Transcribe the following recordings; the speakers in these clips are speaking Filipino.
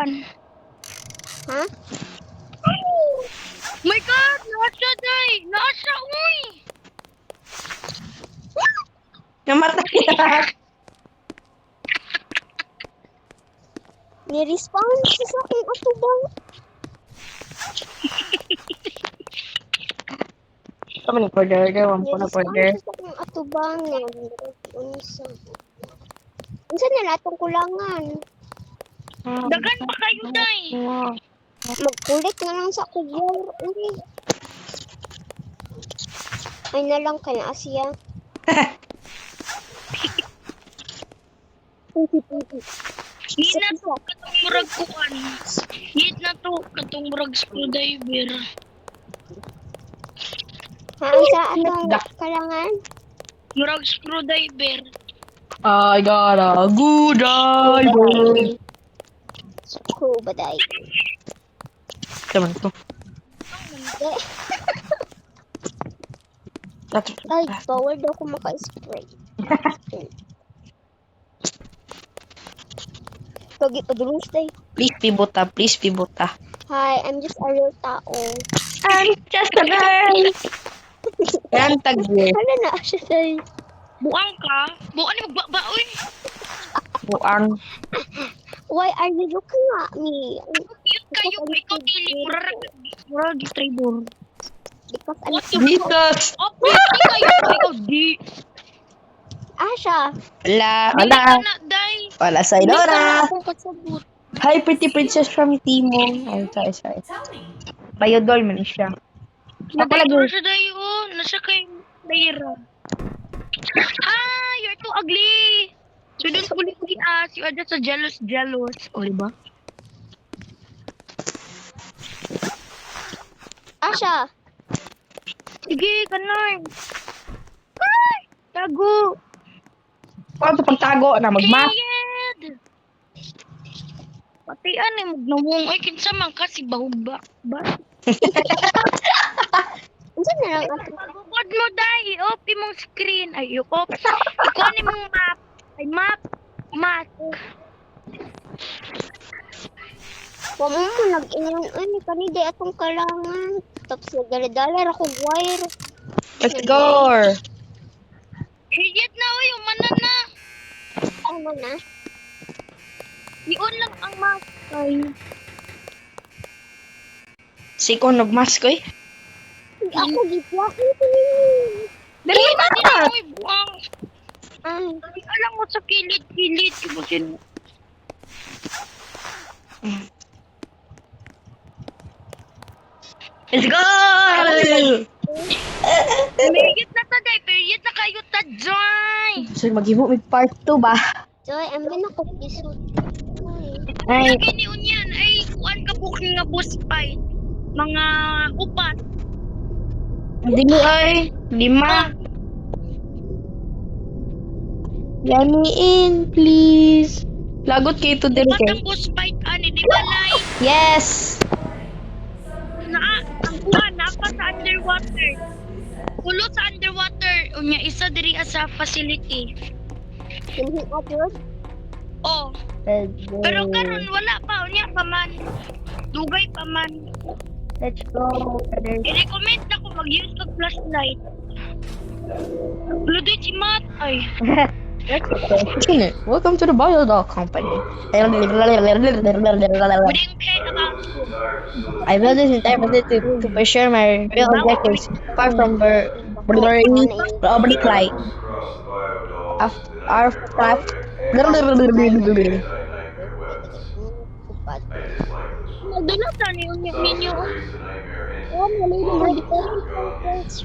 kuan. Ha? My God! Nasa, day! Nasa, uy! Namatay na. Ni-respawn siya sa aking atubang. Tama ni order. Ewan ko na Ni-respawn order. siya sa aking atubang. Unsa? Unsa na natong kulangan? Dagan pa kayo, day! Magkulit na lang sa kugyar. Ay na lang ka na siya. Hit na to katong murag kuan. Hit na to katong murag screwdriver. Ha, sa anong kalangan? Murag screwdriver. I got a good idea. Ko baday. Tama to. Ay, power daw ko maka-spray. Pagi padulong stay. Please pibota. Please pibota. Hi, I'm just a real tao. I'm just a girl. Yan tagwe. Hala na siya say. Buang ka? Buang ni magbaba, uy! Buang. Why are you looking at me? Yun kayo, ikaw dili. Murag tribor. Because I'm What the Jesus. Obviously kayo, ikaw di. Asha. Wala. Dili Wala. ka na, day. Wala sa Dili ka na Idora. akong kasabot. Hi, pretty princess from Timon. Ay, sorry. Bayodol man siya. Ako Nagay ko lagi. siya, day, oh. Nasa kay Daira. Ah, you're too ugly. So don't bully us. You are just a jealous. O, diba? Asha. Sige, kanay. Ay! Tago. Paano ito pagtago na magma? Kayed! Pati anay magnawong. Ay, kinsa man kasi bahugba. Ba? Unsa na lang ato? Pagugod mo, day. I-off imong screen. Ay, i-off. Ikuha ni mong map. Ay, map. Mask. Wa mo mo nag-ingon ani kanidi atong kalangan. Tapos nagdala-dala ra ko wire. Let's go. Higit na, uy. Umana na. Ano na? I-on lang ang mask. Ay. Siko nagmask ko eh. Hindi ako gitwak. Dali na. Uy, buwang. Ay, Ay, alam mo sa kilid-kilid. Ibusin mo. Let's go. Period na ta, day. Period na kayo ta, Joy. So mag-ibo may part 2 ba? Joy, ang binako isot. Ay, Lagi ni Unyan. Ay, kuan ka booking nga boss fight. Mga upat. hindi mo ay 5. Yamiin, please. Lagot kayo to din Upat kay. ang boss fight, ani. Di ba, Lai? Yes. Ang kuha, napa sa underwater. Ulo sa underwater. Unya, isa diri sa facility. Hindi abroad. Oh. Pero karon wala pa. Unya pa man. Dugay pa man. Let's go. I-recommend na ko mag-use ng flashlight. Ludoy si Matt. Ay. Welcome to the Biodog Company. What do you care about? I built this entire facility to pursue my real objectives, far from blurry light. Our flat. Upat. Nagdunatan ni Unya ninyo. Oh, mali na ready ko. Just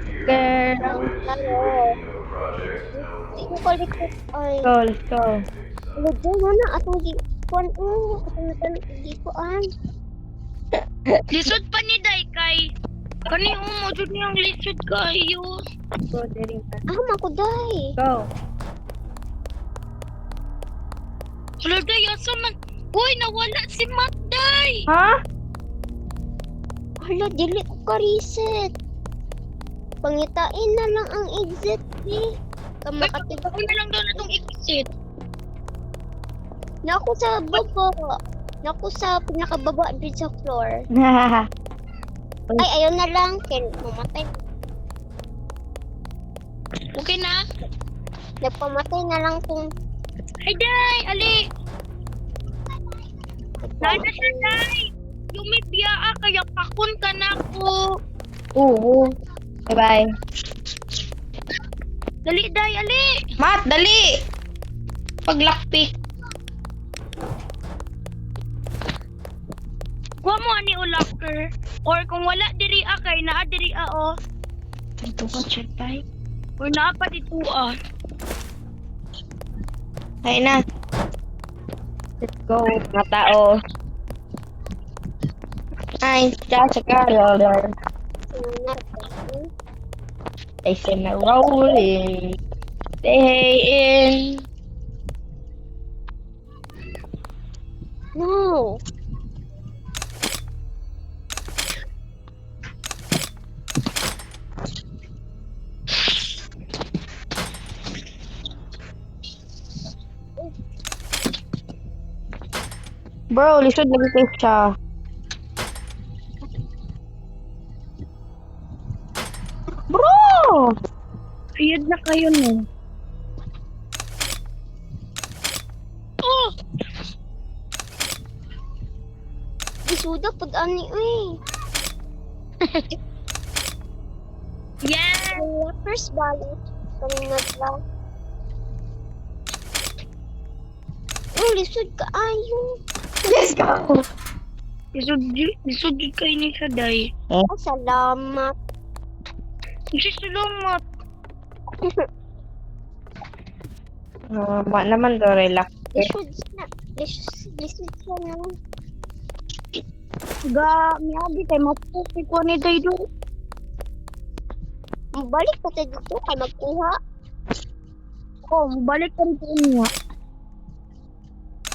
scared. Hindi ko kulit ko. Ay, Let's go. ludo mo na atong di kuan atong di kuan. Lisod pa ni Day kay. Kani mo jud niyang lisod kayo. Go, Derek. Ah, makuday. Go. Wala Day, asa man. Uy, nawala si Matt Day. Huh? Hala, dili ko ka-reset. Pangitain na lang ang exit eh. Ay, Kamakatid. pagkakita na lang daw na itong exit. Naku sa baba. Naku sa pinakababa din sa floor. Ay, ayaw na lang. Kaya mamatay. Okay na? Nagpamatay na lang kung... Ay, day! Ali! Nana siya, day! Yung may biyaa, kaya pakun ka na ko. Oo. Bye-bye. Dali, day! Ali! Mat, dali! Paglakpi. Kuha mo ani o locker. Or kung wala diri kay naa diri o. Dito ka, check bye. Or naa pa dito Ay na. Let's go, mga tao. Ay, just a girl. They send a rolling. Stay in. No. Bro, lisod lagi kayo siya. Bro! Ayad na kayo no. Oh! Isuda pag ani uy. Yes! First ballot. Kalingat lang. Oh, lisod ka ayo. Let's go! Isud kay ni sa day. Oh, salamat. Kasi salamat. Ba naman do, relax. Lisod na. Lisod siya na. Ga, miagi kay mapupi ko ni day do. Mabalik ka tayo dito kay magkuha. Oh, balik ka rito niya.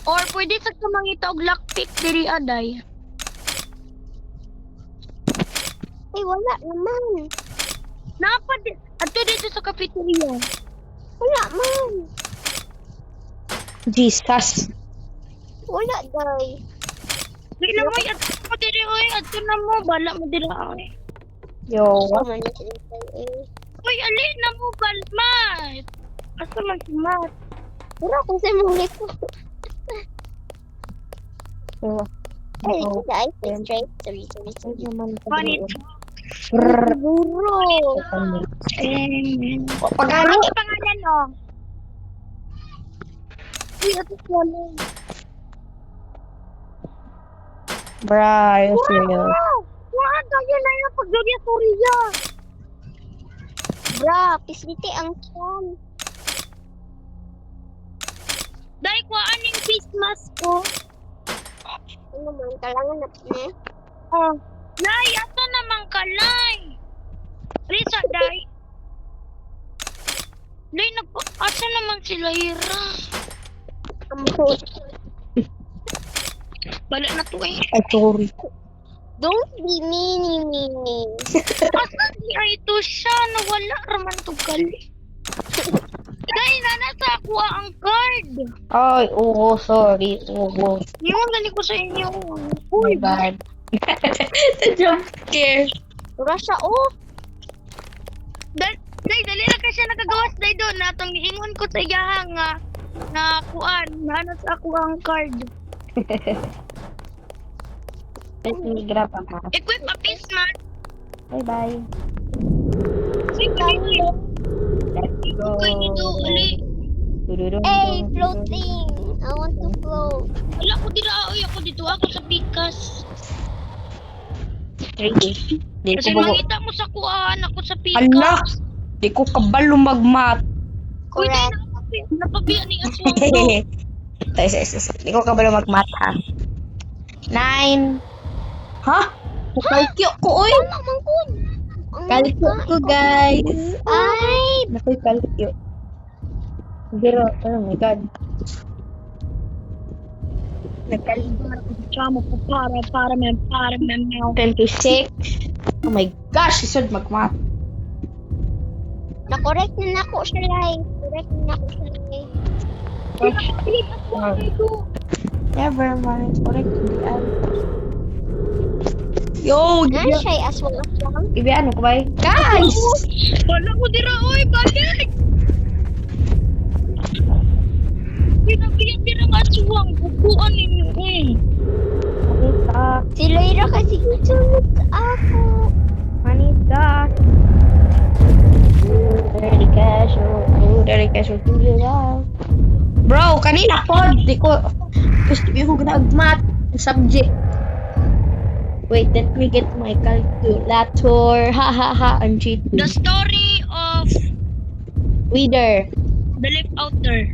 Or pwede sa kamangita og lockpick diri aday. Ay, wala naman. Napad ato dito sa cafeteria. Wala man. Jesus. Wala, day. Di na mo ato mo diri oy, ato na mo bala mo diri oy. Yo, Asa what? man na sila tayo Uy, ali na mo balmat. Asa man si Mat? Pura kung sa mga ko. Ay, Oh. ay, straight. Sorry. Panit. Siguro. Pagani. Ano pangalan no? Uy, ato ko lang. Bra, are you serious? Wala tayo na yung pagdurya Korea. Bra, pisliti ang kyan. Dahil ko aning face mask ko. Ano man, kailangan na eh. Oh. Nay, ato naman kalay. Risa, day. Day, asa naman sila Hira? Amot. Bala na to eh. Ay, sorry. Don't be mini. Asa di ay ito siya? Nawala raman to gali. Dahil na nasa ako ang card. Ay, oo, sorry. Oo. Yung dali ko sa inyo. My bad. Jump scare. Pura siya, oh. Day, dali na kasi nakagawas day doon. Natong giingon ko sa iyaha nga na kuan. Na nasa ako ang card. Let me grab a mask. Equip a face mask. Bye-bye. Sige, Let's go. kay ito, ali. Hey, floating. I want to float. Wala ko dira, oy, ako dito, ako sa Pikas. Ready. Di Kasi ko bago. makita mo sa kuan, ako sa Pikas. Ala! Di ko kabalo magmat. Uy, day, Correct. napabiya ni Aswang to. Di ko kabalo magmat ha. 9. Ha? Kalkyo ko, uy! Tama, mangkun. Kalkyo ko, guys. Ay, Nakoy kalkyo. Pero, oh my god. Chama ko para men. 26. Oh my gosh, isod magmat. na-correct na ako siya, like. Correct na ako siya, like. Uy, nakapili ako dito. Never mind. Correct. Yo, Na siya aswang aswang. ano ko ba? Guys! Wala ko dira, oy, balik! Pinabiyan dira nga aswang, bukuan ninyo eh. Manita. Si Loira kasi isulot sa ako. Manita. Dari cash. Bro, kanina pod. Di ko. Gusto ko ginagmat. Subject. Wait, let me get my calculator. Ha ha ha. I'm cheating. The story of Reader. the left outer.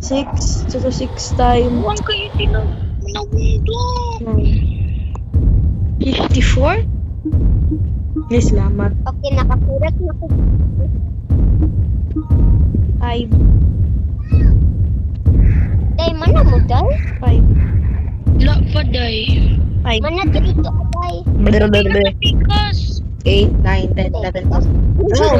6 to 6 times Huwag kayo tinamundo. 54? Yes, salamat. Okay, nakakurat na ko. 5. Day, mana mo, Day? 5. La pa day. 5. Mana dito ka, Day? 8, 8, 9, 10, 11. Oh.